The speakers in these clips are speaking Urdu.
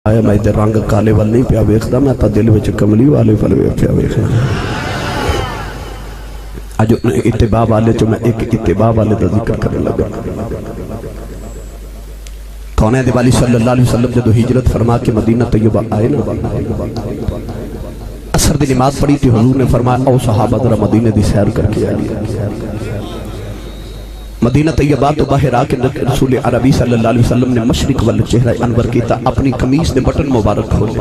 آیا میں دے رنگ کالے وال نہیں پیا ویکھدا میں تا دل وچ کملی والے پل پیا ویکھنا اج اتباع والے جو میں ایک اتباع والے دا ذکر کرنے لگا کونین دے والی صلی اللہ علیہ وسلم جدو ہجرت فرما کے مدینہ طیبہ آئے نا عصر دی نماز پڑھی تھی حضور نے فرمایا او صحابہ ذرا مدینہ دی سیر کر کے آئے مدینہ طیبہ تو باہر آ کے رسول عربی صلی اللہ علیہ وسلم نے مشرق والے چہرہ انور کیتا اپنی قمیص دے بٹن مبارک کھولے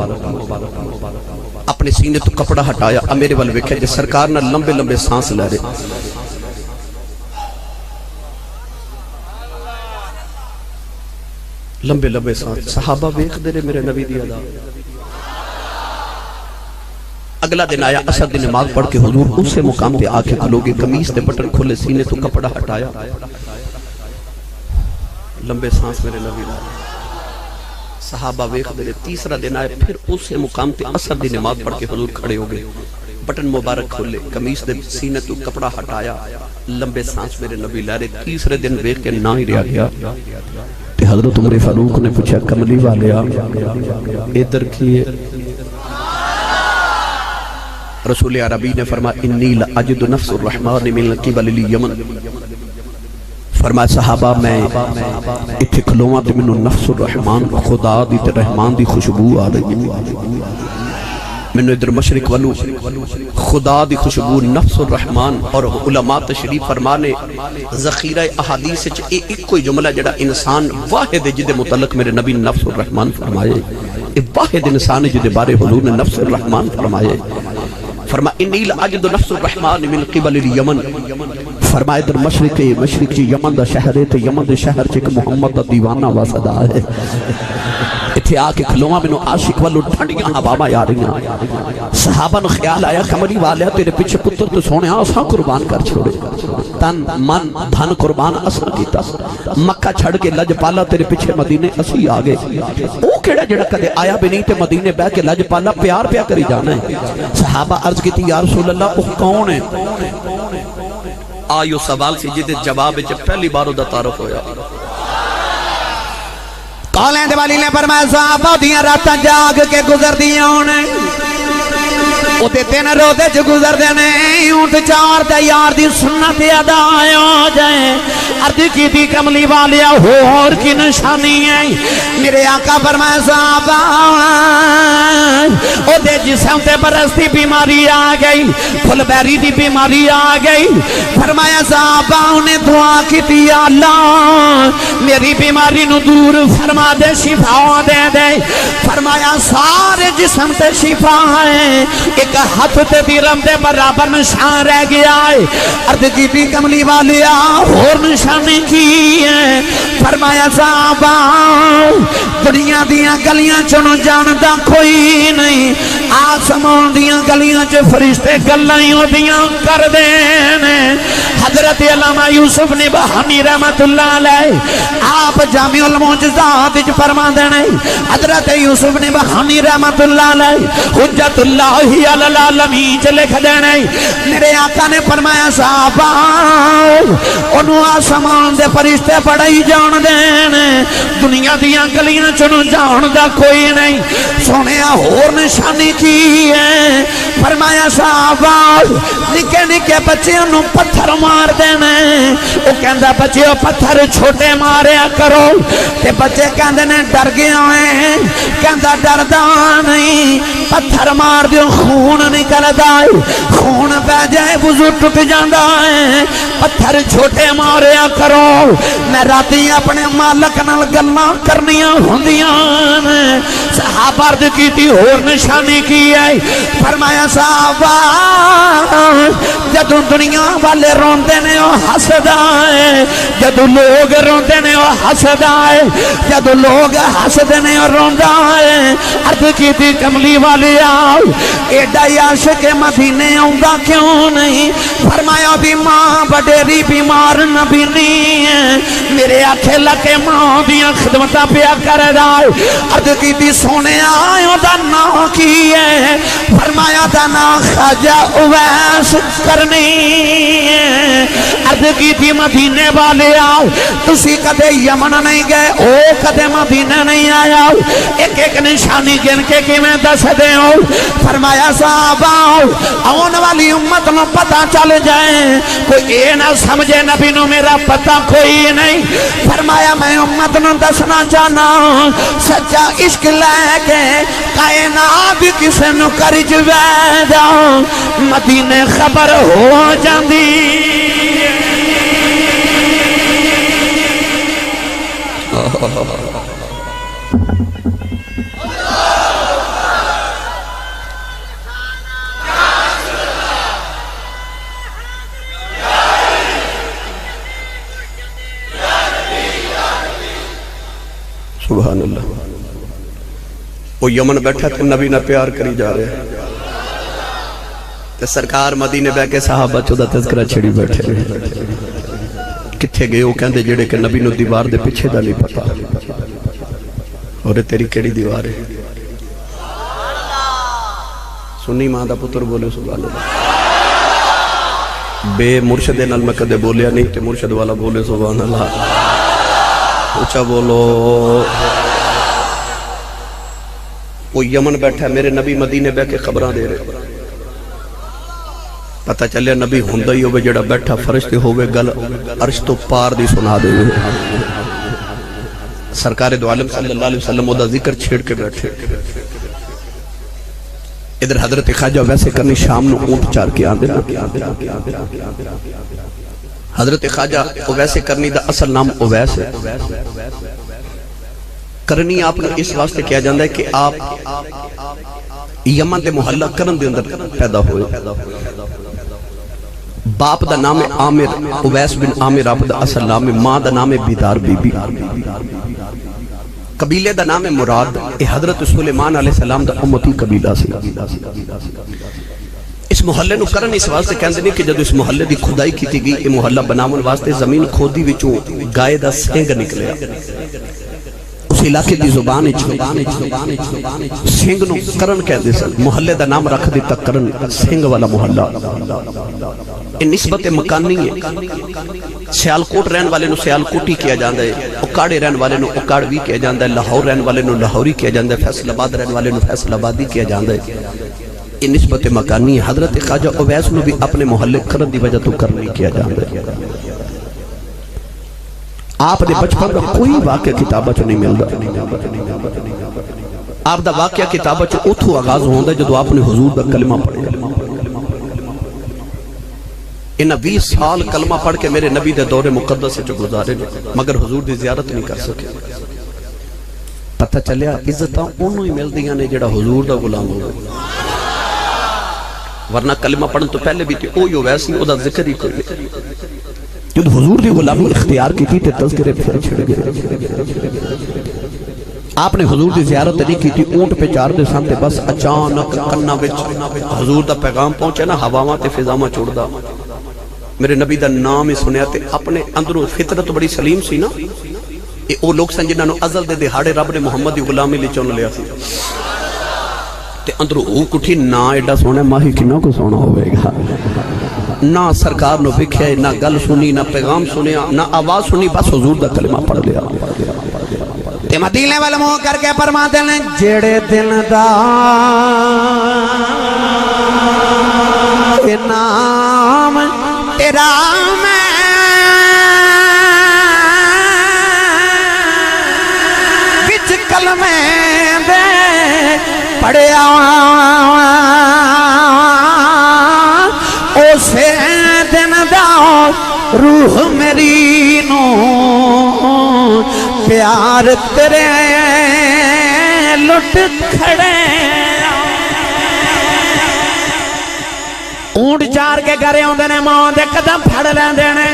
اپنے سینے تو کپڑا ہٹایا میرے والے ویکھے جے سرکار نہ لمبے لمبے سانس لے رہے لمبے لمبے سانس صحابہ ویکھ دے رہے میرے نبی دی ادا اگلا دن آیا عصر دی نماز پڑھ کے حضور اسے مقام پہ آ کے کھلوگے قمیص دے بٹن کھولے سینے تو کپڑا ہٹایا لمبے سانس میرے نبی دا صحابہ ویکھ دے تیسرا دن آئے پھر اسے مقام پہ عصر دی نماز پڑھ کے حضور کھڑے ہو گئے بٹن مبارک کھولے قمیص دے سینے تو کپڑا ہٹایا لمبے سانس میرے نبی لے رہے تیسرے دن ویکھ کے نہ ہی رہا گیا تے حضرت عمر فاروق نے پوچھا کملی والے ادھر کیے رسول عربی نے فرمایا انی لأجد نفس الرحمن من قبل الیمن فرمایا صحابہ میں اتھے کھلواں تے منو نفس الرحمن خدا دی تے رحمان دی خوشبو آ رہی منو ادھر مشرق والو خدا دی خوشبو نفس الرحمن اور علماء تشریف فرمانے ذخیرہ احادیث ایک کوئی جملہ جڑا انسان واحد جدے متعلق میرے نبی نفس الرحمن فرمائے ایک واحد انسان جدے بارے حضور نے نفس الرحمن فرمائے فرمایا انی لأجد نفس الرحمن من قبل الیمن فرمایا در مشرق جی یمن دا شہر ہے تو یمن دا شہر چک محمد دا دیوانہ واسدہ ہے اتھے آکے کھلواں منو عاشق والو ٹھنڈیاں ہواما یا رہی ہیں صحابہ نو خیال آیا کملی والے تیرے پیچھے پتر تو سونے آساں قربان کر چھوڑے تن من دھن قربان اساں کیتا مکہ چھڑ کے لج پالا تیرے پیچھے مدینے اسی آگے او کیڑا جڑا کدے آیا بھی نہیں تے مدینے بہ کے لج پالا پیار پیا کری جانا ہے صحابہ عرض کی تھی یا رسول اللہ وہ کون ہے آئیو سوال سی جدے جواب جب پہلی بارو دا تعارف ہویا کالیں دے والی نے فرمایا صحابہ دیاں راتاں جاگ کے گزر دیاں ہونے او تے تین روزے چ گزر دینے اونٹ چار تے یار دی سنت ادا ہو جائے عرض کی تھی کملی والیا اور کی نشانی ہے میرے آقا فرمایا صحابہ او دے جسم تے برستی بیماری آ گئی پھل بیری دی بیماری آ گئی فرمایا صحابہ انہیں دعا کی تھی اللہ میری بیماری نو دور فرما دے شفا دے دے فرمایا سارے جسم تے شفا ہے ایک ہاتھ تے دیرم دے برابر نشان رہ گیا ہے عرض کی بھی کملی والیا اور نشانی کی ہے فرمایا صحابہ دنیا دیاں گلیاں چنو جاندہ کوئی نہیں آسمان دیاں گلیاں چے فرشتے گلائیوں دیاں کر دینے حضرت علامہ یوسف نبہانی رحمت اللہ علیہ آپ جامع المعجزات فرما دینے حضرت یوسف نبہانی رحمت اللہ علیہ حجت اللہ علی العالمین لکھ دینے میرے آقا نے فرمایا صحابہ انہوں آسمان دے فرشتے پڑھائی جان دینے دنیا دیاں گلیاں چنو جان دا کوئی نہیں سونے اور نشانی کی ہے فرمایا صحابہ نکے نکے بچے انہوں پتھر مار دینے وہ کہندہ بچے پتھر چھوٹے ماریا کرو تے بچے کہندے نے ڈر گیا ہیں کہندہ ڈردہ نہیں پتھر مار دیو خون نکل دائے خون پہ جائے وضو ٹوٹ جاندہ ہے پتھر چھوٹے ماریا کرو میں راتی اپنے مالک نال گلاں کرنیاں ہوندیاں صحابہ عرض کی تھی اور نشانی کی ہے فرمایا صحابہ جدو دنیا والے روندے نے وہ حسد آئے جدو لوگ روندے نے وہ حسد آئے جدو لوگ حسد نے وہ روندہ آئے عرض کی تھی کملی والی آؤ ایڈا عاشق مدینے آؤں کیوں نہیں فرمایا بھی ماں بڑیری بیمار نبی نہیں ہے میرے آنکھیں لکے ماں دیاں خدمتہ پیا کر دائے عرض کی تھی سونے آئیوں دا نا کی ہے فرمایا دا نا خواجہ اویس کرنی ہے عرض کی تھی مدینے والے آؤ تسی کدے یمن نہیں گئے او کدے مدینے نہیں آیا ایک ایک نے نشانی گن کے میں دس دے ہو فرمایا صحابہ آن والی امت نو پتہ چل جائے کوئی اے نہ سمجھے نبی نو میرا پتہ کوئی نہیں فرمایا میں امت نو دسنا چاہنا سچا عشق لے کے کائنات کسے نو کرج ویدا مدینے خبر ہو جاندی سبحان اللہ وہ یمن بیٹھا تھے نبی نہ پیار کری جا رہے تے سرکار مدینے بے کے صحابہ چودہ تذکرہ چھڑی بیٹھے کتھے گئے وہ کہندے جڑے کہ نبی نو دیوار دے پیچھے دا نہیں پتا اور تیری کیڑی دیوار ہے سنی ماں دا پتر بولے سبحان اللہ بے مرشد نال میں کدے بولیا نہیں تے مرشد والا بولے سبحان اللہ اچھا بولو وہ یمن بیٹھا ہے میرے نبی مدینے بے کے خبران دے رہے پتہ چلیا نبی ہوندہ ہی ہوئے جڑا بیٹھا فرشتے ہوئے گل عرش تو پار دی سنا دے ہوئے سرکار دو عالم صلی اللہ علیہ وسلم وہ دا ذکر چھیڑ کے بیٹھے ادھر حضرت خواجہ ویسے کرنی شام نو اونٹ چار کے آن دینا حضرت خواجہ اویسے کرنی دا اصل نام اویس ہے کرنی آپ نے اس واسطے کیا جاندہ ہے کہ آپ یمن دے محلہ کرن دے اندر پیدا ہوئے باپ دا نام عامر اویس بن عامر آپ دا اصل نام ماں دا نام بیدار بی بی قبیلے دا نام مراد حضرت سلیمان علیہ السلام دا امتی قبیلہ سے اس محلے نو کرن اس واسطے کہندے نہیں کہ جب اس محلے دی خدائی کی تھی گئی یہ محلہ بناون واسطے زمین کھودی وچوں گائے دا سینگ نکلیا اس علاقے دی زبان سینگ نو کرن کہندے سن محلے دا نام رکھ دیتا کرن سینگ والا محلہ یہ نسبت مکانی ہے سیالکوٹ رہن والے نو سیالکوٹی کیا جاندہ ہے اکاڑے رہن والے نو اکاڑوی کیا جاندہ ہے لاہور رہن والے نو لاہوری کیا جاندہ ہے فیصل آباد رہن والے نو فیصل آبادی کیا جاندہ ہے یہ نسبت مکانی ہے حضرت خواجہ اویس نو بھی اپنے محلے کرن دی وجہ تو کرنے کیا جاندہ ہے آپ نے بچپن کا کوئی واقعہ کتابہ چو نہیں ملدا آپ دا واقعہ کتابہ چو اتھو آغاز ہوندہ ہے جدو آپ نے حضور دا کلمہ پڑھے انہا 20 سال کلمہ پڑھ کے میرے نبی دے دور مقدس سے جو گزارے مگر حضور دی زیارت نہیں کر سکے پتہ چلیا عزتاں انہوں ہی مل دیاں نے جڑا حضور دا غلام ہوئے ورنہ کلمہ پڑھن تو پہلے بھی تھی اوہی ویسی او دا ذکر ہی کوئی نہیں جب حضور دی غلامی اختیار کی تھی تے تذکرے پھر چھڑ گئے آپ نے حضور دی زیارت نہیں کی تھی اونٹ پہ چار دے سامتے بس اچانک کنہ بچ حضور دا پیغام پہنچے نا ہواواں تے فضامہ چھوڑ دا میرے نبی دا نام ہی سنیا تے اپنے اندروں فطرت بڑی سلیم سی نا اے او لوگ سن جنہاں نو ازل دے دہاڑے رب نے محمد دی غلامی لے چون لیا سی تے اندروں او کٹھی نا ایڈا سونا ماہی کنہ کو سونا ہوئے گا نہ سرکار نو بکھے نہ گل سنی نہ پیغام سنیا نہ آواز سنی بس حضور دا کلمہ پڑھ لیا تے مدینے والا منہ کر کے فرماتے ہیں جڑے دن دا نام تیرا میں بچ کلمے دے پڑھیا اسے دن دا روح میری نو پیار تیرے لٹ کھڑے اونٹ چار کے گھرے ہوندے نے ماں دے قدم پھڑ لین دینے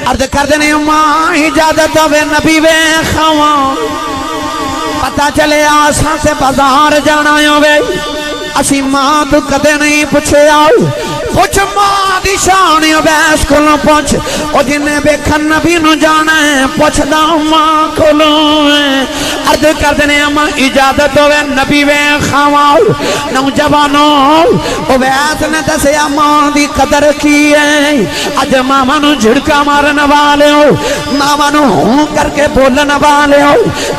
عرض کر دینے ماں اجازت ہوئے نبی وے خواں پتہ چلے آسان سے بازار جانا ہوئے اسی ماں تو کدے نہیں پوچھے آؤ پوچھ ماں دی شان اویس کولوں پوچھ او جنہیں ویکھن نبی نو جانا ہے پوچھ دا ماں کولوں عرض کر دینے اما اجازت ہوئے نبی وے خواؤ نوجوانوں اویس نے دسیا ماں دی قدر کی ہے اج ماما نو جھڑکا مارن والے ہو ماما نو ہوں کر کے بولن والے ہو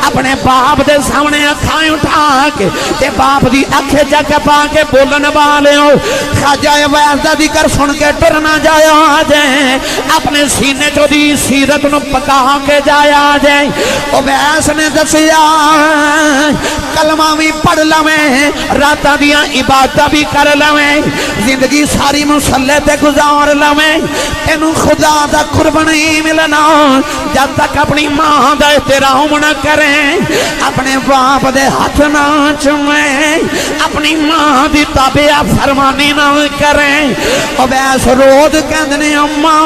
اپنے باپ دے سامنے اکھائیں اٹھا کے تے باپ دی اکھے جگ پا کے بولن والے ہو خواجہ اویس دا ذکر سن کے ٹرنا جایا جائے اپنے سینے جو دی سیرت نو پکا کے جایا جائے اویس نے دسیا کلمہ بھی پڑھ لویں راتاں دیاں عبادتاں بھی کر لویں زندگی ساری مصلی تے گزار لویں تینوں خدا دا قرب نہیں ملنا جب تک اپنی ماں دا احترام نہ کریں اپنے باپ دے ہاتھ نہ چومیں اپنی ماں دی تابع فرمانی نہ کریں اویس روز کہندنے اماں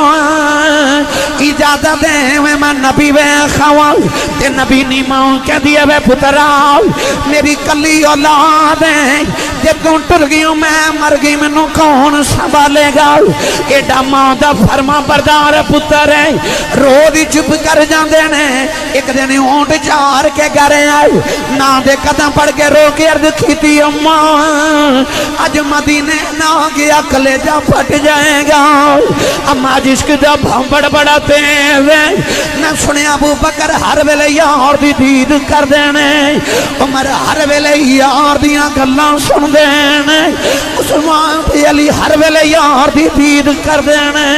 اجازت دے میں نبی وے خواؤ تے نبی نی ماں کہہ دیا وے پتراؤ میری کلی اولاد ہے جے تو ٹر گیوں میں مر گئی منو کون سنبھالے گا ایڈا ماں دا فرما بردار پتر ہے روز ہی چپ کر جاندے نے ایک دن اونٹ چار کے گھر آئے نہ دے قدم پڑ کے رو کے عرض کیتی اماں اج مدینے نہ گیا کلیجہ پھٹ جائے گا اما جشک دا بھمبڑ بڑا تیز ہے نہ سنے ابو بکر ہر ویلے یار دی دید کر دینے عمر ہر ویلے یار دیاں گلاں سن دینے عثمان تے علی ہر ویلے یار دی دید کر دینے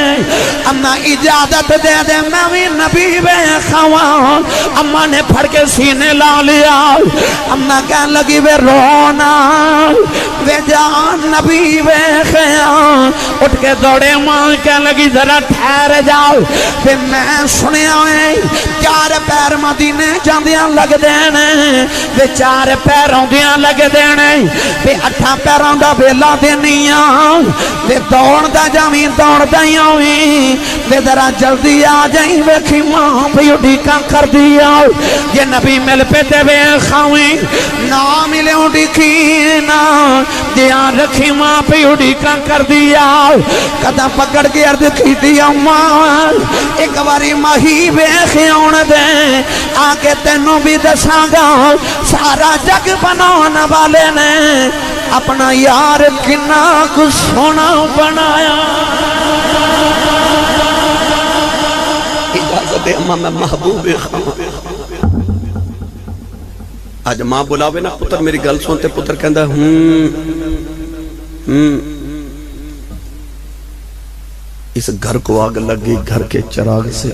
اما اجازت دے دے میں بھی نبی وے خواؤں اما نے پھڑ کے سینے لا لیا اما کہنے لگی وے رونا وے جان نبی وے خیاں اٹھ کے دوڑے ماں کہنے لگی ذرا ٹھہر جاؤ پھر میں سنیا ہے چار پیر مدینے جاندیاں لگ دینے وے چار پیر ہوندیاں لگ دینے وے اٹھا پیروں دا بیلا دینیاں وے دوڑ دا جاویں دوڑ دائیاں ہوئی وے ذرا جلدی آ جائیں ویکھی ماں بھی اڈیکاں کر دیا یہ نبی مل پہ تے وے خواہیں نہ ملے اڈیکی نا دیان رکھی ماں پہ اڈیکاں کر دیا قدم پکڑ کے عرض کی دیا ماں ایک باری ماہی ویخیون دے آگے تینوں بھی دساں گا سارا جگ بنانا والے نے اپنا یار کنا کو سونا بنایا اجازت دے اماں میں محبوب خواہ آج ماں بلاوے نا پتر میری گل سنتے پتر کہندہ اس گھر کو آگ لگی گھر کے چراغ سے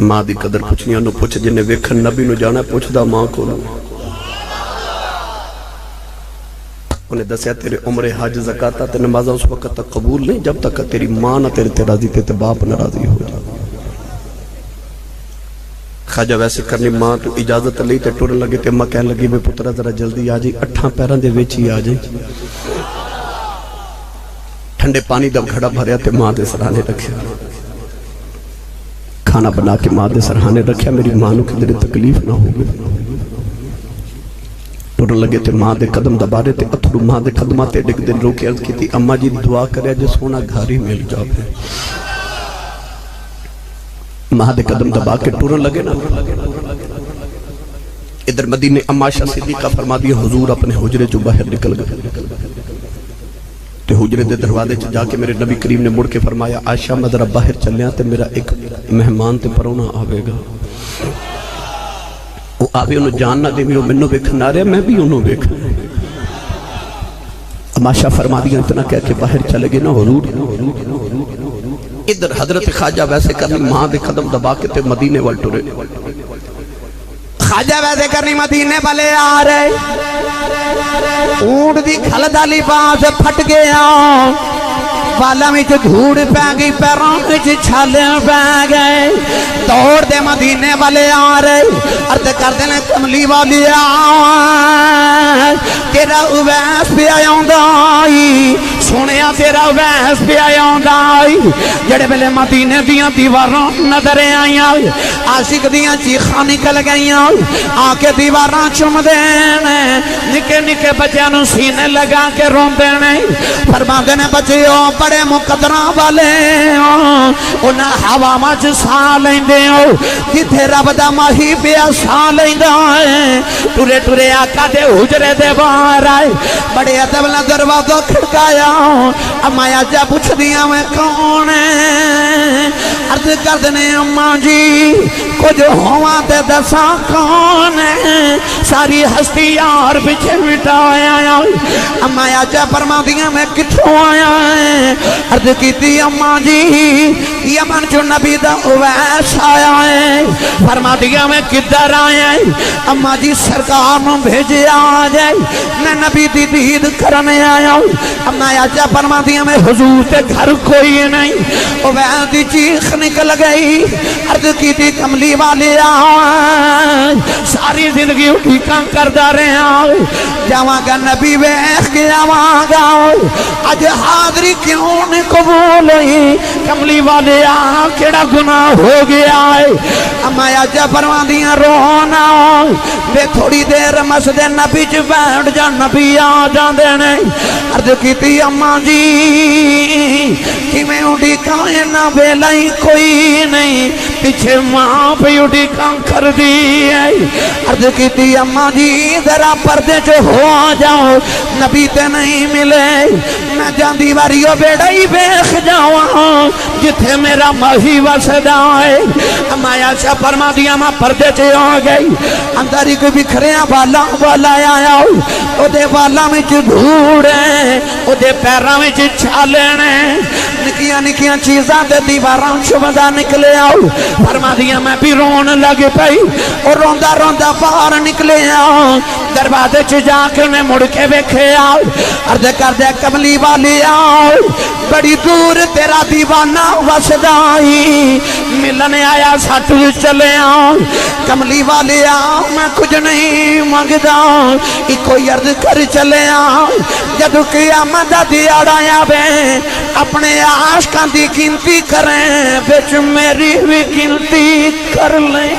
ماں دی قدر پوچھنی انہوں پوچھ جنہیں ویکھن نبی نو جانا پوچھ دا ماں کو لوں انہیں دسیا تیرے عمر حج زکاة تے نمازہ اس وقت تک قبول نہیں جب تک تیری ماں نہ تیرے راضی تے باپ نہ راضی ہو جائے خواجہ ویسے کرنی ماں تو اجازت لی تے ٹورن لگے تے ماں کہنے لگی میں پترہ ذرا جلدی آ جائی 8 پیران دے ویچی آ جائی ٹھنڈے پانی دب گھڑا بھریا تے ماں دے سرحانے رکھیا کھانا بنا کے ماں دے سرحانے رکھیا میری مانوں کی دل تکلیف نہ ہو ٹورن لگے تے ماں دے قدم دبارے تے اتھرو ماں دے قدمہ تے ڈگ دن روکے عرض کی تھی اماں جی دعا کرے جو سونا گھاری مل جاؤ ماں دے قدم دبا کے ٹورن لگے نا ادھر مدینے اماشہ صدیقہ فرما دیا حضور اپنے حجرے جو باہر نکل گئے تے حجرے دے دروازے جا کے میرے نبی کریم نے مڑ کے فرمایا عائشہ میں ذرا باہر چلیا تے میرا ایک مہمان تے پرونا آوے گا وہ آوے انہوں جاننا دے میں منو بیکھن آ رہے میں بھی انہوں بیکھن اماشہ فرما دیا اتنا کہہ کے باہر چلے گئے نا حضور ادھر حضرت خواجہ ویسے کرنی ماں دے قدم دبا کے تے مدینے وال ٹورے خواجہ ویسے کرنی مدینے والے آ رہے اونٹ دی کھلدا لباس پھٹ گیا والا میں دھوڑ پہ گئی پیروں میں چھالے پہ گئے دوڑ دے مدینے والے آ رہے عرض کر دینے کملی والی آ تیرا اویس پہ آیاں دائی سونیا تیرا ویس پہ آندا جڑے ویلے مدینے دیاں دیواراں نظر آئیاں عاشق دیاں چیخاں نکل گئیاں آ کے دیواراں چوم دین نکے نکے بچیاں نو سینے لگا کے روندے نے فرماندے نے بچیو بڑے مقدراں والے انہاں ہواواں چ سا لیندے ہو جتھے رب دا ماہی پیا سا لیندا ہے ٹرے ٹرے آقا دے حجرے دے باہر آئے بڑے ادب نال دروازہ کھڑکایا اما جا پوچھ دیاں میں کون ہے عرض کر دنے اماں جی کچھ ہواں تے دساں کون ہے ساری ہستی یار پیچھے مٹایا اما جا فرما دیاں میں کتھوں آیا ہے عرض کیتی اماں جی یمن جو نبی دا اویس آیا ہے فرما دیا میں کدھر آیا ہے اما جی سرکار نو بھیجے آ جائے میں نبی دی دید کرنے آیا ہوں اما جا فرما دیا میں حضور تے گھر کوئی نہیں اویس دی چیخ نکل گئی عرض کی تھی کملی والے آئے ساری زندگی اٹھی کام کردہ رہے آئے جاواں گا نبی ویخ کے آواں گا آج حاضری کیوں نے قبول ہوئی کملی والے آئے کیڑا گناہ ہو گیا ہے اما جا فرما دیا رونا بے تھوڑی دیر مسجد نبی چ بیٹھ جا نبی آ جان دینے عرض کی تھی اما جی کہ میں اٹھی کائیں نہ بیلائی کوئی نہیں پیچھے ماں پہ اٹھی کام کر دی ہے عرض کی تھی اما جی ذرا پردے جو ہو آ جاؤ نبی تے نہیں ملے میں جان دیواریوں بیڑا ہی بیخ جاؤں جتھے میرا ماہی وسدا ہے اما ایسا فرما دیا ماں پردے چے ہو گئی اندر ہی کوئی بکھریاں والا آیا او دے والا میں چھ دھوڑے او دے پیراں میں چھ چھالنے نکیاں نکیاں چیزاں دے دیواراں شبزہ نکلے آؤ فرما دیا میں بھی رون لگ پئی اور روندہ روندہ باہر نکلے آؤ دروازے چھ جا کے انہیں مڑ کے بیکھے آؤ عرض کر دے کملی والی آؤ بڑی دور تیرا دیوانہ وسدائی ملنے آیا ساتھ چلے آؤ کملی والے آؤ میں کچھ نہیں مانگدا ایک کوئی عرض کر چلے آؤ جدو قیامت دا دیاڑا یا بے اپنے عاشقاں دی گنتی کریں بچ میری بھی گنتی کر لیں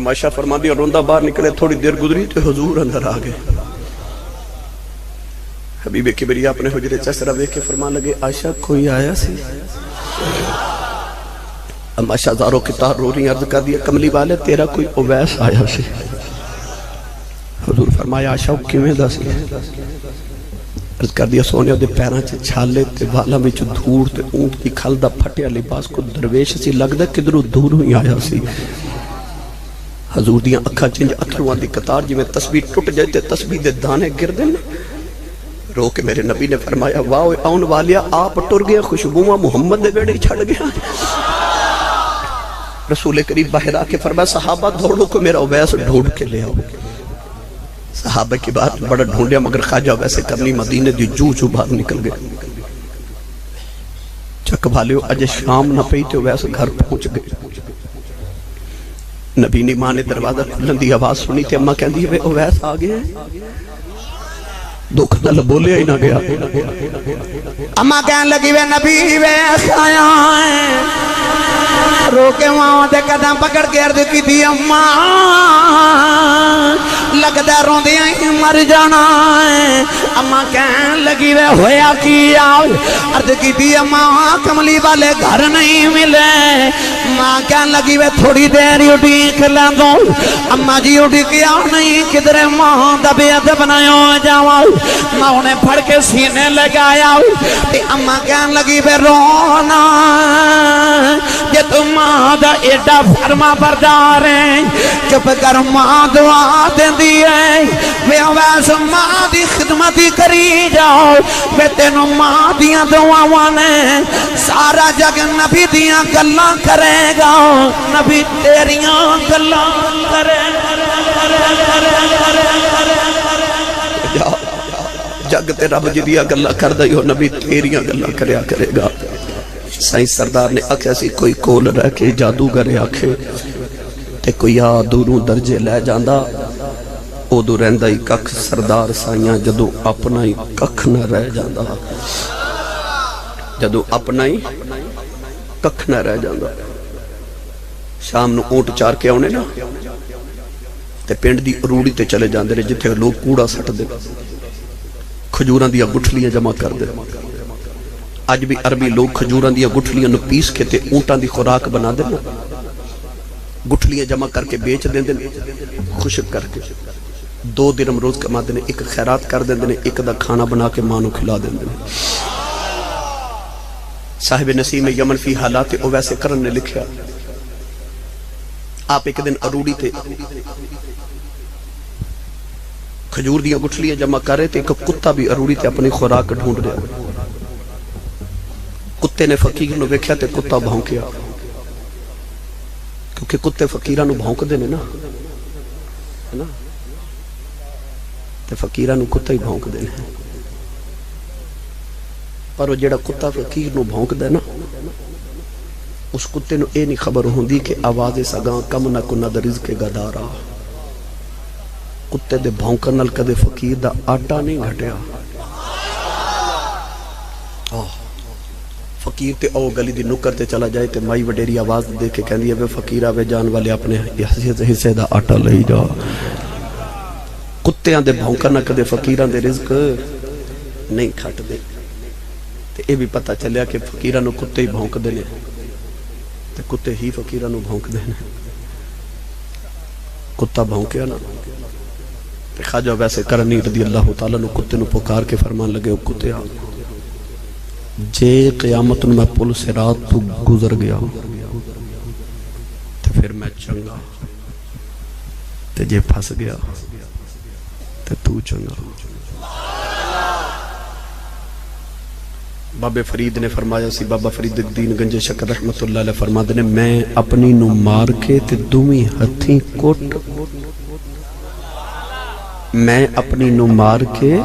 عائشہ فرما دیا روندہ باہر نکلے تھوڑی دیر گزری تو حضور اندر آگئے حبیب کبریا اپنے حجرے چسرہ بے کے فرما لگے عائشہ کوئی آیا سی عائشہ زاروں کی تار رو رہی عرض کر دیا کملی والے تیرا کوئی اویس آیا سی حضور فرمایا عائشہ کیویں دا سی عرض کر دیا سونے دے پیراں چ چھالے تے والا وچ دھوڑ تے اونٹ کی کھل دا پھٹیا لباس کو درویش سی لگدا کدھروں دور ہی آیا سی حضور دیاں اکھاں چنج اتھرواں دی قطار جی میں تسبیح ٹوٹ جائے تے تسبیح دے دانے گر دیں رو کے میرے نبی نے فرمایا واو آن والیا آپ ٹر گیا خوشبوواں محمد دے بیڑے چھڑ گیا رسول کریم باہر آ کے فرمایا صحابہ دوڑو کو میرا اویس ڈھونڈ کے لے آؤ صحابہ کی بات بڑا ڈھونڈیا مگر خواجہ ویسے کرنی مدینے دی جو باہر نکل گئے چک بھالیو اج شام نہ پئی تے ویسے گھر پہنچ گئے نبی نے ماں نے دروازہ کھلن دی آواز سنی تھی اماں کہندی ہے اویس آ گئے دکھ نال بولے ہی نہ گیا اماں کہن لگی وے نبی ویس آیا ہے رو کے وہاں دے قدم پکڑ کے عرض کی تھی اماں لگدا روندیاں ہی مر جانا ہے اماں کہن لگی وے ہویا کیا عرض کی تھی اماں کملی والے گھر نہیں ملے ماں کہن لگی وے تھوڑی دیر اٹھی کھلا دو اماں جی اٹھی کیا نہیں کدھر ماں دبے ادب نہ ہو جاؤ ماں انہیں پھڑ کے سینے لگایا تے اماں کہن لگی وے رونا یہ تو ماں دا ایڈا فرما بردار ہے چپ کر ماں دعا دیں دیئے میں ویس ماں دی خدمتی کری جاؤ میں تینوں ماں دیاں دعاوانے سارا جگ نبی دیاں گلاں کرے گا نبی تیریاں گلاں کرے جگ تے رب جدیاں گلاں کردا ہی ہو نبی تیریاں گلاں کریا کرے گا سائیں سردار نے آکھیا سی کوئی کول رہ کے جادوگر آکھے تے کوئی آ دوروں درجے لے جاندا ادو رہندا ہی ککھ سردار سائیاں جدو اپنا ہی ککھ نہ رہ جاندا جدو اپنا ہی ککھ نہ رہ جاندا شام نو اونٹ چار کے آنے نا تے پنڈ دی اروڑی تے چلے جاندے نے جتھے لوگ کوڑا سٹ دے کھجوراں دیا گٹھلیاں جمع کر دے اج بھی عربی لوگ کھجوراں دیا گٹھلیاں نو پیس کے تے اونٹاں دی خوراک بنا دے نا گٹھلیاں جمع کر کے بیچ دیں دے خشک کر کے 2 درہم روز کما دے ایک خیرات کر دیں دے ایک دا کھانا بنا کے ماں نو کھلا دیں دے صاحب نسیم یمن فی حالات اویس کرن نے لکھیا آپ ایک دن اروڑی تے کھجور دیا گٹھلیاں جمع کر رہے تھے ایک کتا بھی اروڑی تے اپنی خوراک ڈھونڈ رہا کتے نے فقیر نو ویکھیا تے کتا بھونکیا کیونکہ کتے فقیراں نو بھونک دینے نا تے فقیراں نو کتا ہی بھونک دینے پر وہ جڑا کتا فقیر نو بھونک دے نا اس کتے نو اے نہیں خبر ہوندی کہ آواز سگاں کم نہ کنا دا رزق گدارا کتے دے بھونکن نال کدے فقیر دا آٹا نہیں گھٹیا فقیر تے او گلی دی نکر تے چلا جائے تے مائی وڈیری آواز دے کے کہندی ہے وے فقیرہ وے جان والے اپنے حصے دا آٹا لئی جا کتیاں دے بھونکن نہ کدے فقیراں دے رزق نہیں کھٹ دے تے اے بھی پتہ چلیا کہ فقیراں نو کتے ہی بھونک دینے تے کتے ہی فقیراں نو بھونک دینے کتا بھونکیا نا تے خواجہ ویسے کرنی رضی اللہ تعالیٰ نو کتے نو پکار کے فرمان لگے او کتے آ جے قیامت میں پل صراط تو گزر گیا تے پھر میں چنگا تے جے پھنس گیا تے تو چنگا بابے فرید نے فرمایا سی بابا فرید الدین گنج شکر رحمت اللہ علیہ فرما دینے میں اپنی نو مار کے تے دومی ہتھیں کوٹ میں اپنی نو مار کے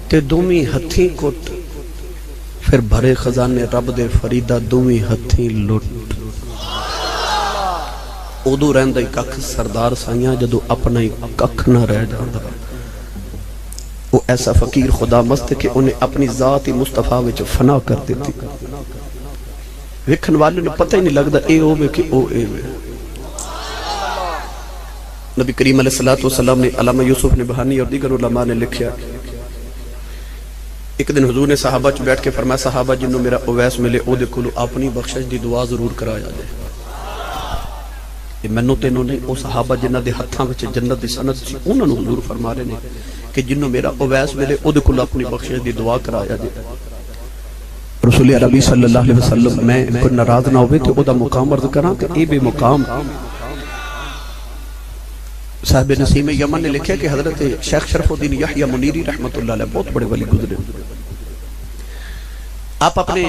تے دومی ہتھیں کوٹ پھر بھرے خزانے رب دے فریدہ دومی ہتھیں لٹ ادو رہندہ ہی ککھ سردار سائیاں جدو اپنا ہی ککھ نہ رہ جاندہ وہ ایسا فقیر خدا مست ہے کہ انہیں اپنی ذاتی مصطفیٰ وچ فنا کر دیتی ویکھن والے نے پتہ ہی نہیں لگتا اے اوے کہ او اے وے نبی کریم علیہ السلام نے علامہ یوسف نبہانی اور دیگر علماء نے لکھیا ایک دن حضور نے صحابہ چ بیٹھ کے فرمایا صحابہ جنہوں میرا اویس ملے او دے کولو اپنی بخشش دی دعا ضرور کرایا جائے یہ منو تینوں نہیں او صحابہ جنہ دے ہتھاں وچ جنت دی سند سی انہاں نوں حضور فرما رہے نے کہ جنہوں میرا اویس ملے او دے کولو اپنی بخشش دی دعا کرایا جائے رسول عربی صلی اللہ علیہ وسلم میں کوئی ناراض نہ ہوئے تو او دا مقام عرض کراں کہ اے بے مقام صاحب نسیم یمن نے لکھا کہ حضرت شیخ شرف الدین یحییٰ منیری رحمت اللہ علیہ بہت بڑے ولی گزرے آپ اپنے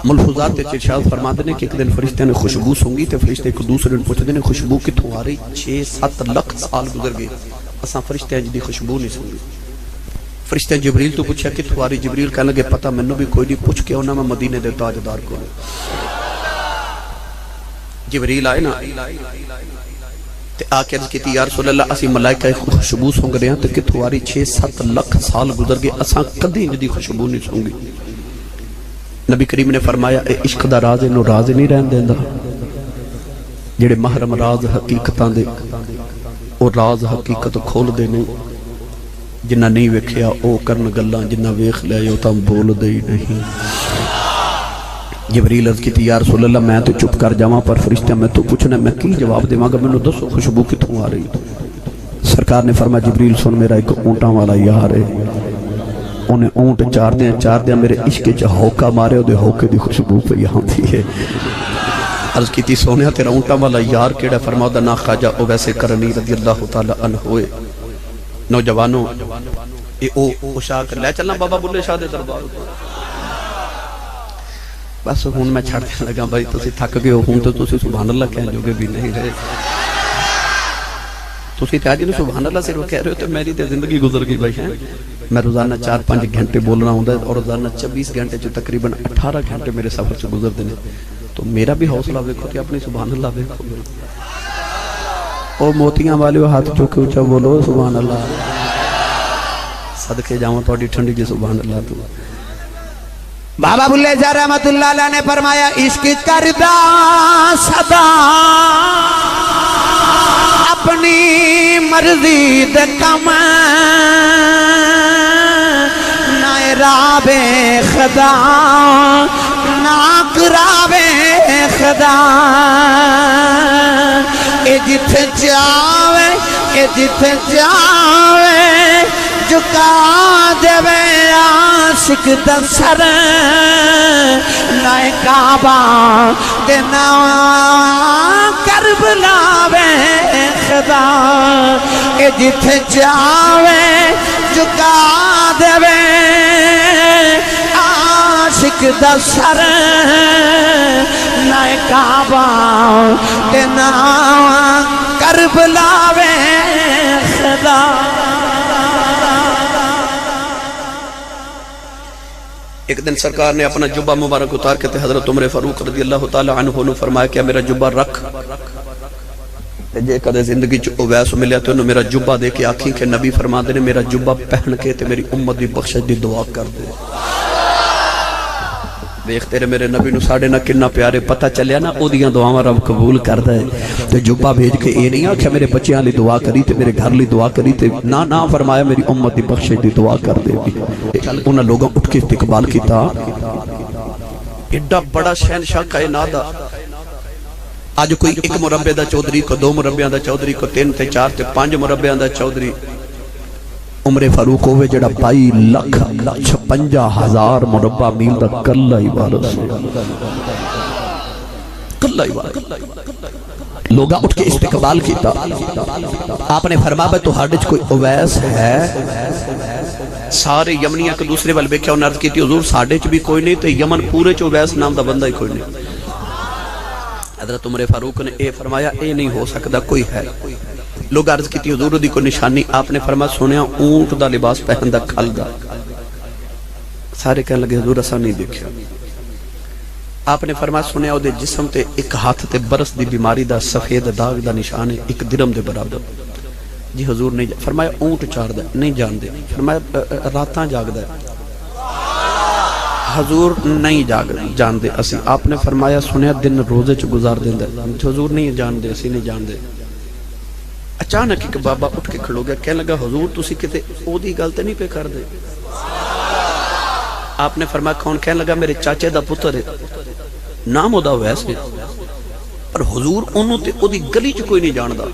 ملفوظات ارشاد فرما دینے کہ ایک دن فرشتے نے خوشبو سونگی تے فرشتے ایک دوسرے نے پوچھ دینے خوشبو کتوں آ رہی 6-7 لاکھ سال گزر گئے اساں فرشتے جدی خوشبو نہیں سونگی فرشتے جبریل تو پوچھا کتوں آ رہی جبریل کہنے لگے پتہ منو بھی کوئی نہیں پوچھ کے ہونا میں مدینے دے تاجدار کو جبریل آئے نا تے آکے عرض کیتی یا رسول اللہ اسی ملائکہ خوشبو سونگ رہے ہیں تے کتوں آ رہی 6-7 لاکھ سال گزر گئے اساں کدی جدی خوشبو نہیں سونگی نبی کریم نے فرمایا اے عشق دا راز انہوں راز نہیں رہن دیندہ جڑے محرم راز حقیقتاں دے او راز حقیقت کھول دے نہیں جنہ نہیں ویکھیا او کرن گلاں جنہ ویکھ لے او تاں بول دے ہی نہیں جبریل عرض کیتی یا رسول اللہ میں تو چپ کر جاواں پر فرشتہ میں تو پوچھنا میں کی جواب دیواں گا مینوں دسو خوشبو کتوں آ رہی سرکار نے فرمایا جبریل سن میرا ایک اونٹاں والا یار ہے انہیں اونٹ چار دیاں میرے عشق چا ہوکا مارے دے ہوکے دی خوشبو پہ یہاں تھی ہے عرض کی تھی سونیا تیرا اونٹا والا یار کیڑا فرماؤ دا نا خواجہ اویس کرنی رضی اللہ تعالیٰ عنہ ہوئے نوجوانوں اے او شاہ کر لے چلنا بابا بلے شاہ دے دربار بس ہون میں چھڑ دیا لگا بھائی تسی تھک گئے ہون تو تسی سبحان اللہ کہہ جو گے بھی نہیں رہے تسی تے آج نو سبحان اللہ صرف کہہ رہے ہو تو میری تے زندگی گزر گئی بھائی ہیں. میں روزانہ 4-5 گھنٹے بولنا ہوں اور روزانہ 26 گھنٹے جو تقریباً 18 گھنٹے میرے سفر سے گزر دینے. تو میرا بھی حوصلہ دیکھو کہ اپنی سبحان اللہ دیکھو. او موتیاں والے ہاتھ چوکے اونچا بولو سبحان اللہ. صدقے جاؤں تھوڑی ٹھنڈی جی سبحان اللہ. تو بابا بلے شاہ رحمت اللہ علیہ نے فرمایا عشق کردہ صدا اپنی مرضی دے کم نہ رابے خدا نہ کرابے خدا. اے جتھے جاوے اے جتھے جاوے جھکا دے عاشق دا سر نہ کعبہ تے نہ کربلا وے خدا. اے جتھے جاوے جھکا دے عاشق دا سر نہ کعبہ تے نہ کربلا وے خدا. ایک دن سرکار نے اپنا جبہ مبارک اتار کے حضرت عمر فاروق رضی اللہ تعالی عنہ نے فرمایا کہ میرا جبہ رکھ. جے کدے زندگی چ اویس ملیا تو میرا جبہ دے کے آکھیں کہ نبی فرماندے نے میرا جبہ پہن کے تے میری امت دی بخشش دی دعا کر دے. دیکھ تیرے میرے نبی نو ساڑے نہ کنا پیارے پتہ چلیا نا او دیاں دعاواں رب قبول کردا ہے. تے جبہ بھیج کے اے نہیں آکھیا میرے بچیاں لئی دعا کری تے میرے گھر لئی دعا کری تے نہ فرمایا میری امت دی بخشش دی دعا کر دے. انہاں لوگاں اٹھ کے استقبال کیتا. ایڈا بڑا شہنشاہ کائنات دا آج کوئی 1 مربع دا چودھری کو 2 مربعاں دا چودھری کو 3 تے 4 تے 5 مربعاں دا چودھری عمر فاروق ہوئے جڑا 22,56,000 مربع میل دا کلا ہی وارث کلا ہی وارث. لوگا اٹھ کے استقبال کیتا. آپ نے فرمایا تو ہاڑے کوئی اویس ہے؟ سارے یمنیاں کے دوسرے وال بیکھیا انہوں نے عرض کی تھی حضور ساڑے چ بھی کوئی نہیں تے یمن پورے چ اویس نام دا بندہ ہی کوئی نہیں. حضرت عمر فاروق نے اے فرمایا اے نہیں ہو سکتا کوئی ہے. لوگ عرض کی تھی حضور دی کو نشانی. آپ نے فرمایا سنیا اونٹ دا لباس پہن دا کھل دا. سارے کہنے لگے حضور اسا نہیں دیکھا. آپ نے فرمایا سنیا او دے جسم تے ایک ہاتھ تے برس دی بیماری دا سفید داغ دا نشان ہے 1 درہم دے برابر. جی حضور نہیں. فرمایا اونٹ چار دا نہیں جان دے. فرمایا راتاں جاگ دا حضور نہیں جان دے اسی. آپ نے فرمایا سنیا دن روزے چ گزار دیندا. حضور نہیں جان دے اسی نہیں جان دے. اچانک ایک بابا اٹھ کے کھڑو گیا کہنے لگا حضور تسی کتے او دی گل تے نہیں پہ کر دے. آپ نے فرمایا کون؟ کہنے لگا میرے چاچے دا پتر ہے نام او دا ویسے پر حضور انہوں تے او دی گلی چ کوئی نہیں جاندا.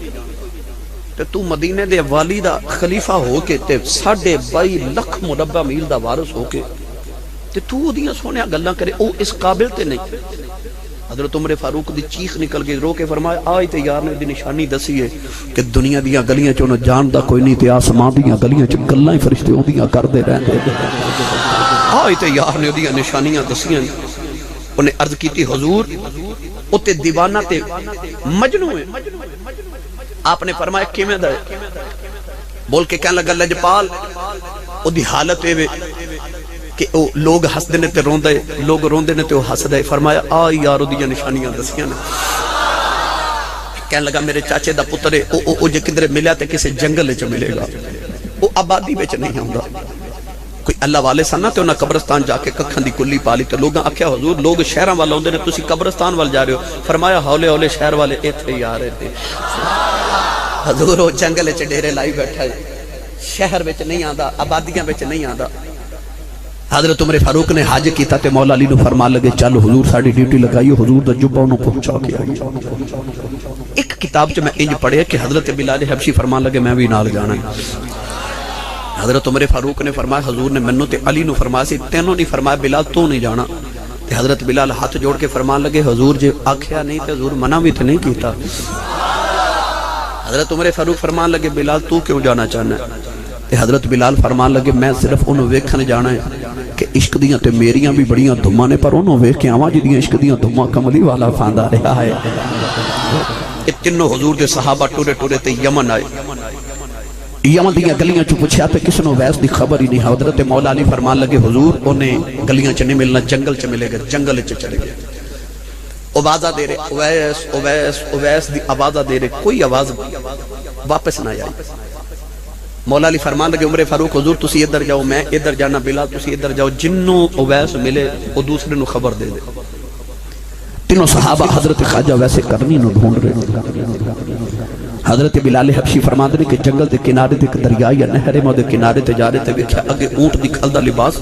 تے تو مدینے دے والی دا خلیفہ ہو کے تے 22 لاکھ مربع میل دا وارث ہو کے تے تو دیاں سونیا گلاں کرے او اس قابل تے نہیں. حضرت عمر فاروق دی چیخ نکل گئی رو کے فرمایا آئی تے یار نے دی نشانی دسی ہے کہ دنیا دیاں گلیاں چ انہوں جاندا کوئی نہیں تے آسمان دیاں گلیاں چ گلاں ہی فرشتے ہوندیاں کردے رہندے. آئی تے یار نے دیاں نشانیاں دسیاں. انہیں عرض کی تھی حضور او تے دیوانہ تے مجنوں ہے. آپ نے فرمایا کیویں دا ہے؟ بول کے کہنے لگا لجپال او دی حالت ہے کہ لوگ ہس دینے تے روندے لوگ روندے نے تے وہ ہس دے. فرمایا آئی یارو دیاں نشانیاں دسیاں نے. کہنے لگا میرے چاچے دا پتر ہے او جے کدھر ملیا تے کسے جنگل چ ملے گا. وہ آبادی وچ نہیں ہوندا. کوئی اللہ والے سن تے انہاں قبرستان جا کے ککھاں دی کلی پالی تے لوگاں آکھیا حضور لوگ شہراں وال اوندے نے تسی قبرستان وال جا رہے ہو. فرمایا ہولے ہولے شہر والے ایتھے ہی آ رہے تھے. حضور او جنگل چ ڈیرے لائی بیٹھا ہے شہر وچ نہیں آندا آبادیاں وچ نہیں آندا. حضرت عمر فاروق نے حج کیتا تے مولا علی نو فرمان لگے چل حضور ساڈی ڈیوٹی لگائیو حضور دا جبہ انہوں پہنچا کے آئی. ایک کتاب چ میں انج پڑھیا کہ حضرت بلال حبشی فرمان لگے میں بھی نال جانا ہے. حضرت عمر فاروق نے فرمایا حضور نے منو تے علی نو فرمایا سی تینوں نہیں فرمایا بلال تو نہیں جانا. تے حضرت بلال ہاتھ جوڑ کے فرمان لگے حضور جے آکھیا نہیں تے حضور منع بھی تے نہیں کیتا. حضرت عمر فاروق فرمان لگے بلال تو کیوں جانا چاہنا ہے؟ تے حضرت بلال فرمان لگے میں صرف انہوں ویکھنے جانا ہے کہ عشق دیاں تے میریاں بھی بڑیاں دھماں نے پر انہوں ویکھ کے آواں جدیاں عشق دیاں دھماں کملی والا فاندا رہا ہے. یہ تینوں حضور دے صحابہ ٹورے ٹورے تے یمن آئے. یمن دیاں گلیاں چو پوچھا تے کس نو ویس دی خبر ہی نہیں. حضرت مولا علی فرمان لگے حضور انہیں گلیاں چ نہیں ملنا، جنگل چ ملے گا. جنگل چ چلے گئے. آوازہ دے رہے اویس اویس اویس دی آوازہ دے رہے، کوئی آواز واپس نہ آئی. مولا علی فرمان لگے عمر فاروق حضور تسی ادھر جاؤ، میں ادھر جانا، بلال تسی ادھر جاؤ، جنوں اویس ملے وہ دوسرے نو خبر دے دے. تینوں صحابہ حضرت خواجہ ویسے کرنی نو ڈھونڈ رہے. حضرت بلال حبشی فرماتے ہیں کہ جنگل دے کنارے تے ایک دریا یا نہر ہے، دے کنارے تے جا رہے تے ویکھیا اگے اونٹ دی کھل دا لباس،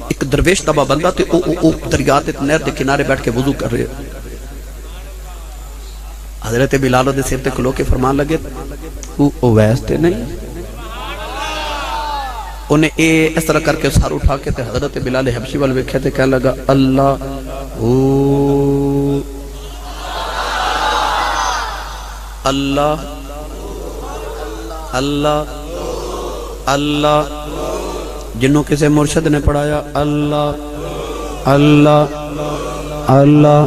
ایک درویش تبا بندہ تے او دریا تے نہر دے کنارے بیٹھ کے وضو کر رہے. حضرت بلال دے سر تے کھلو کے فرمان لگے او ویس تے نہیں. انہیں اے اس طرح کر کے سار اٹھا کے تے حضرت بلال حبشی وال ویکھیا تے کہنے لگا اللہ اللہ اللہ اللہ. جنوں کسے مرشد نے پڑھایا اللہ اللہ اللہ.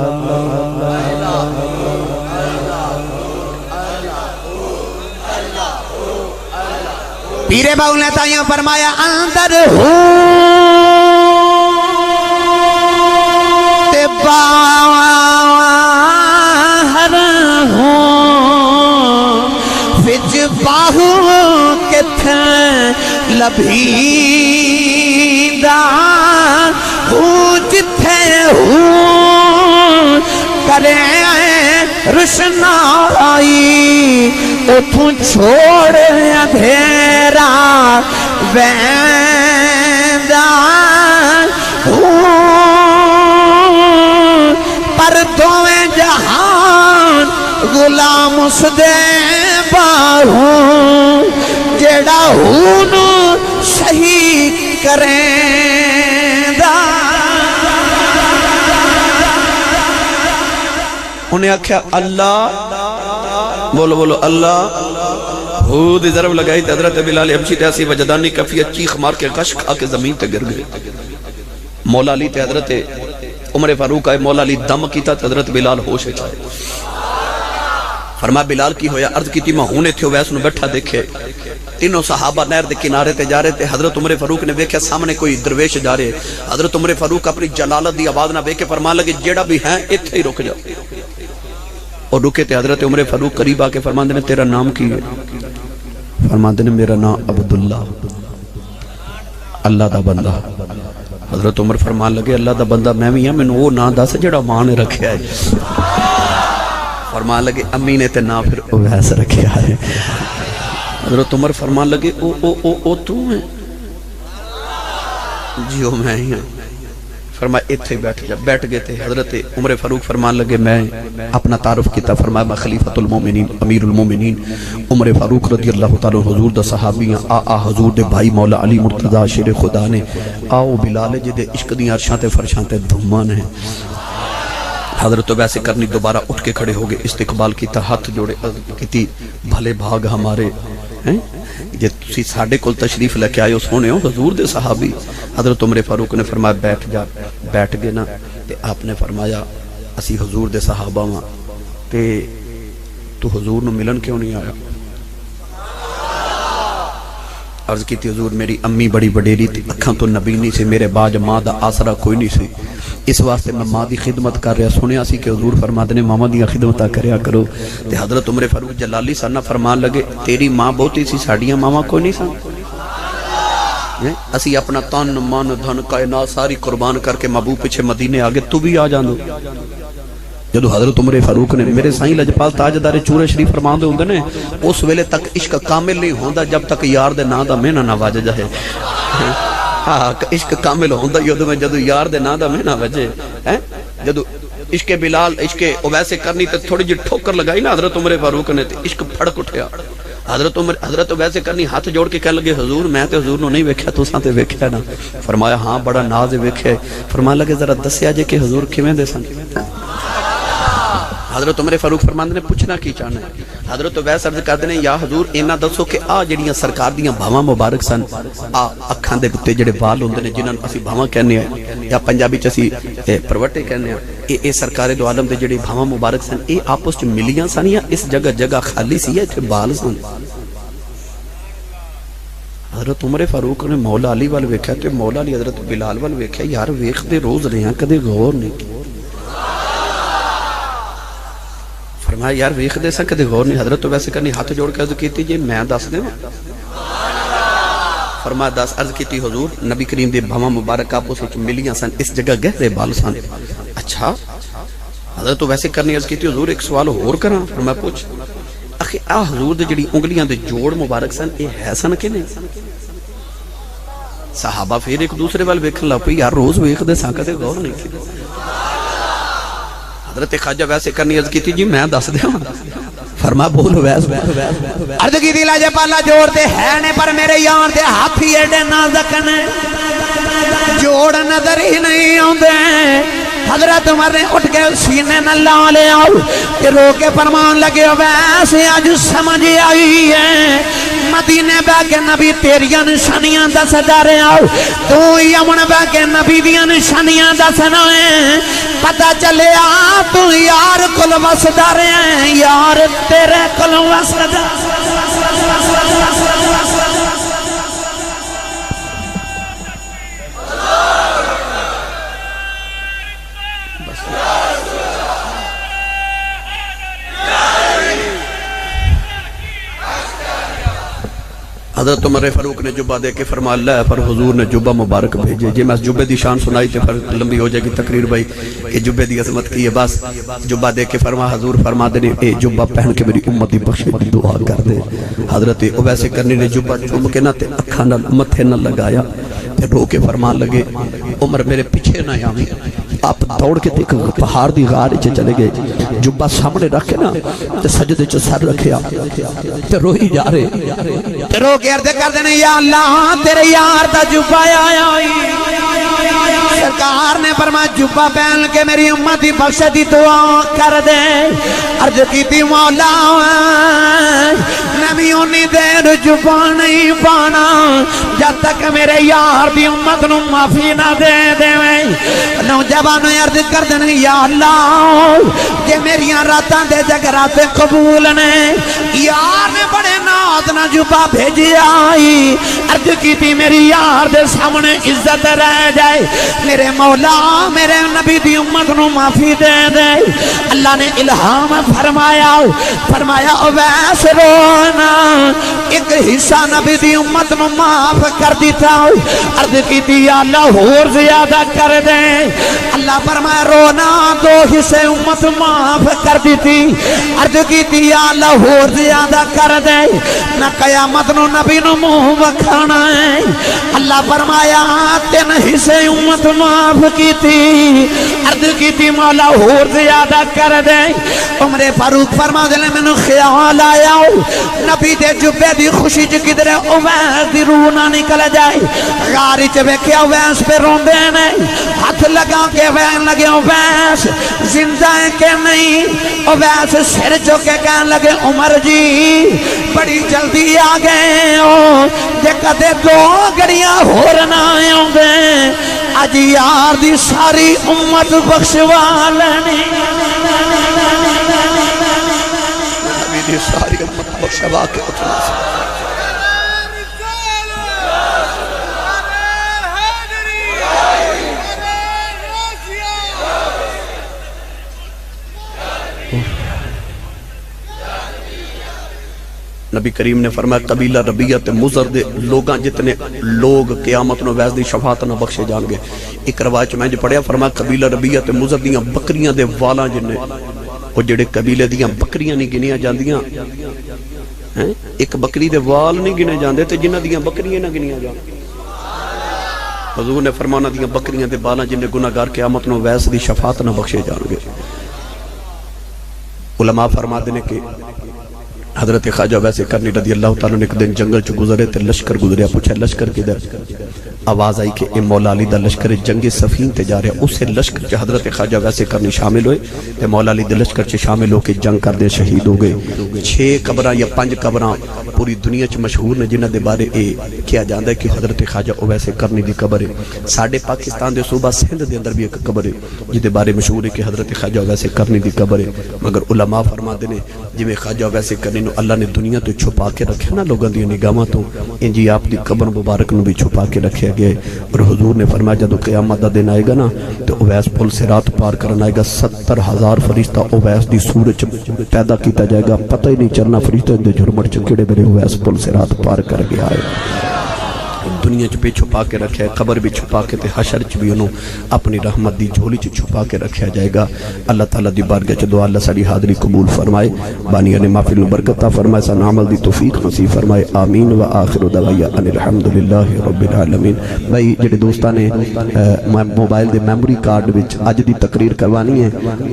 پیرے باؤ نے تائیاں فرمایا اندر ہو تے باہر ہو وچ باہو کتھے لبھیندہ ہو جتھے ہو کرے روشنائی اتھوں چھوڑ اندھیرا ویندہ ہوں پر دویں جہان غلام اس دے باہوں جیڑا ہونو شہید کریں دا. انہیں آکھیا اللہ بولو بولو اللہ. حود ضرب لگائی تے حضرت بلال حبشی تے ایسی وجدانی کفیت چیخ مار کے غش کھا کے زمین تے گر گئے. مولا علی تے حضرت عمر فاروق آئے، مولا علی دم کیتا تے حضرت بلال ہوش اچھائے. فرما بلال کی ہویا عرض کیتی میں ہونے تھے ویس نو بیٹھا دیکھے. تینوں صحابہ نہر دے کنارے تے جا رہے تھے. حضرت عمر فاروق نے دیکھا سامنے کوئی درویش جا رہے. حضرت عمر فاروق اپنی جلالت دی آواز نہ بے کے فرمان لگے جیڑا بھی ہیں اتھے ہی رک جاؤ. اور رکے تے حضرت عمر فاروق قریب آ کے فرماندے نے تیرا نام کی ہے؟ فرماندے نے میرا نام عبداللہ، اللہ دا بندہ. حضرت عمر فرمان لگے اللہ دا بندہ میں بھی ہاں، میں نے وہ نام دس جڑا ماں نے رکھیا ہے. فرمان لگے امی نے تے نام پھر اویس رکھیا ہے. حضرت عمر فرمان لگے او تو ہے؟ جی او میں ہی ہوں. فرمایا اتھے بیٹھ جا. بیٹھ گئے تھے. حضرت عمر فاروق فرمان لگے میں اپنا تعارف کیتا. فرمایا میں خلیفۃ المومنین امیر المومنین عمر فاروق رضی اللہ تعالیٰ حضور دا صحابیاں آ حضور دے بھائی مولا علی مرتضیٰ شیر خدا نے آؤ بلال جدے عشق دیاں عرشاں تے فرشاں تے دھمان ہیں. حضرت ویسے کرنی دوبارہ اٹھ کے کھڑے ہو گئے، استقبال کیتا، ہاتھ جوڑے کیتی بھلے بھاگ ہمارے ہیں جے تسی ساڈے کول تشریف لے کے آئے ہو سونے ہو حضور دے صحابی. حضرت عمر فاروق نے فرمایا بیٹھ جا. بیٹھ گئے نا تے آپ نے فرمایا اسی حضور دے صحابہ ماں تے تو حضور نو ملن کیوں نہیں آیا؟ عرض کی تھی حضور میری امی بڑی بڑیری تھی، اکھاں تو نبی نہیں سے، میرے باج ماں دا آسرا کوئی نہیں سی، اس واسطے میں ماں دی خدمت کر رہا. سنیا سی کہ حضور فرماتے نے ماما دیا خدمتہ کریا کرو. تے حضرت عمر فاروق جلالی سنہ فرمان لگے تیری ماں بہتی سی، ساڑیاں ماما کوئی نہیں سن. اسی اپنا تن من دھن کائنات ساری قربان کر کے محبوب پیچھے مدینے آگے تو بھی آ جاندو. جدو حضرت عمر فاروق نے میرے سائیں لجپال تاجدار چورے شریف فرمان دے ہوندے نے اس ویلے تک عشق کامل نہیں ہوندا جب تک یار دے نا دا مہینہ نہ واج جائے. عشق کامل ہوندا یودو میں جدو یار دے نا دا مہینہ وجے. جدو عشق بلال عشق اویسے کرنی تے تھوڑی جی ٹھوکر لگائی نا حضرت عمر فاروق نے تے عشق پھڑک اٹھیا. حضرت ویسے کرنی ہاتھ جوڑ کے کہنے لگے حضور میں تے حضور نو نہیں ویکھیا تساں تے ویکھیا نا. فرمایا ہاں بڑا ناز ویکھے. فرمان لگے ذرا دسیا جے کہ حضور کیویں دے سن؟ حضرت عمر فاروق فرماندے نے پوچھنا کی چاہنا ہے. حضرت ویس عرض کردے نے یا حضور اینا دسو کہ آ جڑیاں سرکار دیاں بھاواں مبارک سن، آ اکھاں دے تے جڑے بال ہوندے نے جنہاں اسی بھاواں کہنے ہیں یا پنجابی چ اسی پروٹے کہنے ہیں، اے سرکار دو عالم دے جڑے بھاواں مبارک سن اے آپس چ ملیاں سن یا اس جگہ جگہ خالی سی ایتھے بال سن؟ حضرت عمر فاروق نے مولا علی وال ویکھیا تے مولا علی حضرت بلال وال ویکھیا یار ویکھدے روز رہے ہیں کدے غور نہیں کیا فرمایا یار ویکھدے سا کدے غور نہیں حضرت تو ویسے کرنی ہاتھ جوڑ کے عرض کیتی جی میں دس دیں فرمایا دس عرض کیتی حضور نبی کریم دے بھاواں مبارک آپس وچ ملیاں سن اس جگہ گہرے بال سن اچھا حضرت تو ویسے کرنی عرض کیتی حضور ایک سوال اور کراں فرمایا پوچھ اخی آ حضور دے جڑی انگلیاں دے جوڑ مبارک سن اے ہے سن کہ نہیں صحابہ پھر ایک دوسرے وال ویکھن لگ پئی یار روز ویکھدے سا کدے غور نہیں کیتا حضرت خواجہ ویسے کرنی عرض کیتی جی میں دس دیاں فرما بول ویس عرض کی دی لاجے پالا جوڑ دے ہے نے پر میرے یار دے ہاتھی ایڈے نازک نے جوڑ نظر ہی نہیں آندے حضرت عمر نے اٹھ کے سینے نہ لا لے آؤ کہ رو کے فرمان لگے ویسے آج سمجھ آئی ہے مدینے بہ کے نبی تیریاں نشانیاں دس جارے آؤ تو یمن بہ کے نبی دیاں نشانیاں دس نائیں پتہ چلے آ تو یار کل وسدا رہے ہیں یار تیرے کل وسدا حضرت عمر فاروق نے جبہ دے کے فرما اللہ پر حضور نے جبہ مبارک بھیجے جی میں جبہ دی شان سنائی تے پھر لمبی ہو جائے گی تقریر بھائی کہ جبہ دی عظمت کی ہے بس جبہ دے کے فرما حضور فرما دے اے جبہ پہن کے میری امت دی بخشے دی دعا کر دے حضرت اویس کرنی نے جبہ چوم کے نہ تے اکھاں نال متھے نہ لگایا تے رو کے فرمان لگے عمر میرے پیچھے نہ آویں آپ دوڑ کے دیکھ پہاڑ دی غار چ چلے گئے جبہ سامنے رکھ کے نا تے سجدے چ سر رکھیا تے روئی جا رہے تے رو کے عرض کر دینے یا اللہ تیرے یار دا جبہ آیا سرکار نے فرمایا جبہ پہن کے میری امت دی بخشے دی دعا کر دے عرض کی تھی مولا نبی اونی دیر جبہ نہیں پانا جب تک میرے یار دی امت نو معافی نہ دے دے نوجوانوں عرض کر دینے یا اللہ یہ میریاں راتاں دے جگرات قبول نے یار نے بڑے ناز نہ جبہ بھیجی آئی عرض کی تھی میری یار دے سامنے عزت رہ جائے میرے مولا میرے نبی دی امت نو معافی دے دے اللہ نے الہام فرمایا اویس رونا ایک حصہ نبی دی امت نو معاف کر دیتا عرض کی تھی یا اللہ اور زیادہ کر دے اللہ فرمایا رونا دو حصے امت معاف کر دیتی عرض کی تھی یا اللہ اور زیادہ کر دے نہ قیامت نو نبی نو منہ وکھانا ہے اللہ فرمایا تین حصے امت معاف کی تھی عرض کی تھی مولا اور زیادہ کر دے عمر فاروق فرما دے میں نے خیال آیا نبی دے جبے دی خوشی چ کدھر اویس دی روح نہ نکل جائے غاری چ ویکھیا اویس پہ روندے نے ہاتھ لگا کے وین لگے اویس زندہ ہے کہ نہیں اویس سر چکے کہنے لگے عمر جی بڑی جلدی آ گئے ہو جے کدے دو گھڑیاں ہور نہ آویں اج یار دی ساری امت بخشوا لینی نبی دی ساری امت بخشوا کے اتنا نبی کریم نے فرمایا قبیلہ ربیہ تے مزر دے لوگاں جتنے لوگ قیامت نو ویس دی شفاعت نہ بخشے جان گے ایک روایت میں جو پڑھیا فرمایا قبیلہ ربیہ تے مزر دیاں بکریاں دے والاں جنے وہ جڑے قبیلے دیاں بکریاں نہیں گنیاں جاندیاں ایک بکری دے وال نہیں گنے جاندے تے جنہ دیاں بکریاں نہ گنیاں جان حضور نے فرمانا دیاں بکریاں دے والاں جنے گناہگار قیامت نو ویس دی شفاعت نہ بخشے جان گے علماء فرما دینے کہ حضرت خواجہ ویسے کرنی رضی اللہ تعالیٰ نے ایک دن جنگل چ گزرے تے لشکر گزریا پوچھا لشکر کدھر آواز آئی کہ اے مولا علی دا لشکر جنگ صفین تے جا رہا، اسے لشکر چ حضرت خواجہ ویسے کرنی شامل ہوئے تے مولا علی دے لشکر چ شامل ہو کے جنگ کر دے شہید ہو گئے۔ 6 قبراں یا 5 قبراں پوری دنیا چ مشہور نے جنہاں دے بارے اے کیا جاندا ہے کہ حضرت خواجہ ویسے کرنی دی قبر ہے۔ ساڈے پاکستان دے صوبہ سندھ دے اندر بھی ایک قبر ہے جدے بارے مشہور ہے کہ حضرت خواجہ ویسے کرنی دی قبر ہے، مگر علماء فرماتے نے جویں خواجہ ویسے کرنی نو اللہ نے دنیا تو چھپا کے رکھا نا لوگاں دی نگاہاں تو، انجی آپ دی قبر مبارک نو بھی چھپا کے رکھا گیا ہے۔ اور حضور نے فرمایا جدو قیامت دا دن آئے گا نا تو اویس پل صراط پار کرنا آئے گا، 70,000 فرشتہ اویس دی صورت پیدا کیتا جائے گا، پتہ ہی نہیں چلنا فرشتہ دے جھرمٹ چکڑے میرے اویس پل صراط پار کر گیا ہے۔ دنیا چ بھی چھپا کے رکھا ہے، قبر بھی چھپا کے تے حشر چ بھی انہوں اپنی رحمت دی جھولی چ چھپا کے رکھا جائے گا۔ اللہ تعالیٰ دی بارگاہ چ دعا اللہ ساری حاضری قبول فرمائے، بانیان محفل نو برکت عطا فرمائے، سن عمل دی توفیق نصیب فرمائے، آمین و آخر دعوانا ان الحمدللہ رب العالمین۔ بھائی جڑے دوستاں نے موبائل دے میموری کارڈ وچ اج دی تقریر کروانی ہے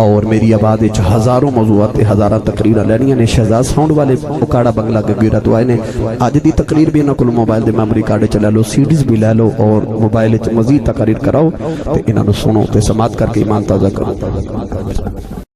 اور میری آواز وچ ہزاروں موضوعات تے ہزاراں تقریراں لینیاں نے، شہزاد ساؤنڈ والے اوکاڑا بنگلہ گگیرا تو آئے نے، اج دی تقریر بھی انہاں کول موبائل دے میموری کارڈ چ لے لو، سیڈیز بھی لے لو اور موبائل مزید تقریر کراؤ تے انہاں نو سنو تے سماعت کر کے ایمان تازہ کرو۔